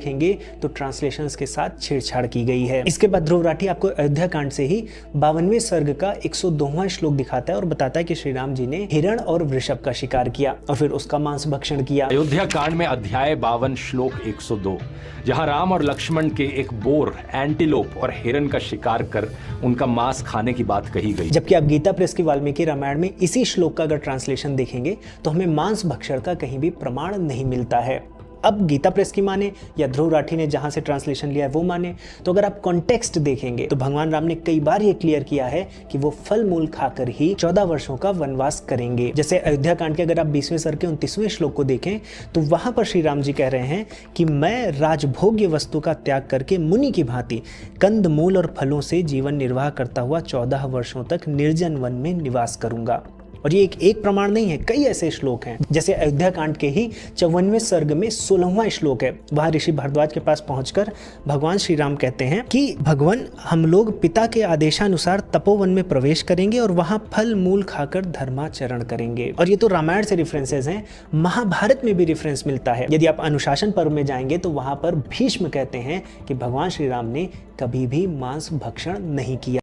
देखेंगे तो ट्रांसलेशंस के साथ छेड़छाड़ की गई है। इसके बाद ध्रुव राठी आपको अयोध्या कांड से ही 52वें सर्ग का 102वां श्लोक दिखाता है और बताता है कि श्री राम जी ने हिरण और वृषभ का शिकार किया और फिर उसका मांस भक्षण किया। अयोध्या कांड में अध्याय 52 श्लोक 102, जहां राम और लक्ष्मण के एक बोर, एंटीलोप और हिरण का शिकार कर उनका मांस खाने की बात कही गई। जबकि आप गीता प्रेस की वाल्मीकि रामायण में इसी श्लोक का अगर ट्रांसलेशन देखेंगे तो हमें मांस भक्षण का कहीं भी प्रमाण नहीं मिलता है। अब गीता प्रेस की माने या ध्रुव राठी ने जहां से ट्रांसलेशन लिया है वो माने, तो अगर आप कॉन्टेक्स्ट देखेंगे तो भगवान राम ने कई बार ये क्लियर किया है कि वो फल मूल खाकर ही 14 वर्षों का वनवास करेंगे। जैसे अयोध्या कांड के अगर आप 20वें सर्ग के 29वें श्लोक को देखें तो वहां पर श्री राम जी कह रहे हैं कि मैं राजभोग्य वस्तु का त्याग करके मुनि की भांति कंद मूल और फलों से जीवन निर्वाह करता हुआ 14 वर्षों तक निर्जन वन में निवास करूंगा। और ये एक प्रमाण नहीं है, कई ऐसे श्लोक हैं। जैसे अयोध्या कांड के ही 54वें सर्ग में 16वां श्लोक है। वहां ऋषि भारद्वाज के पास पहुंचकर भगवान श्री राम कहते हैं कि भगवान, हम लोग पिता के आदेशानुसार तपोवन में प्रवेश करेंगे और वहां फल मूल खाकर धर्माचरण करेंगे। और ये तो रामायण से रेफरेंसेस हैं, महाभारत में भी रेफरेंस मिलता है। यदि आप अनुशासन पर्व में जाएंगे तो वहां पर भीष्म कहते हैं कि भगवान श्री राम ने कभी भी मांस भक्षण नहीं किया।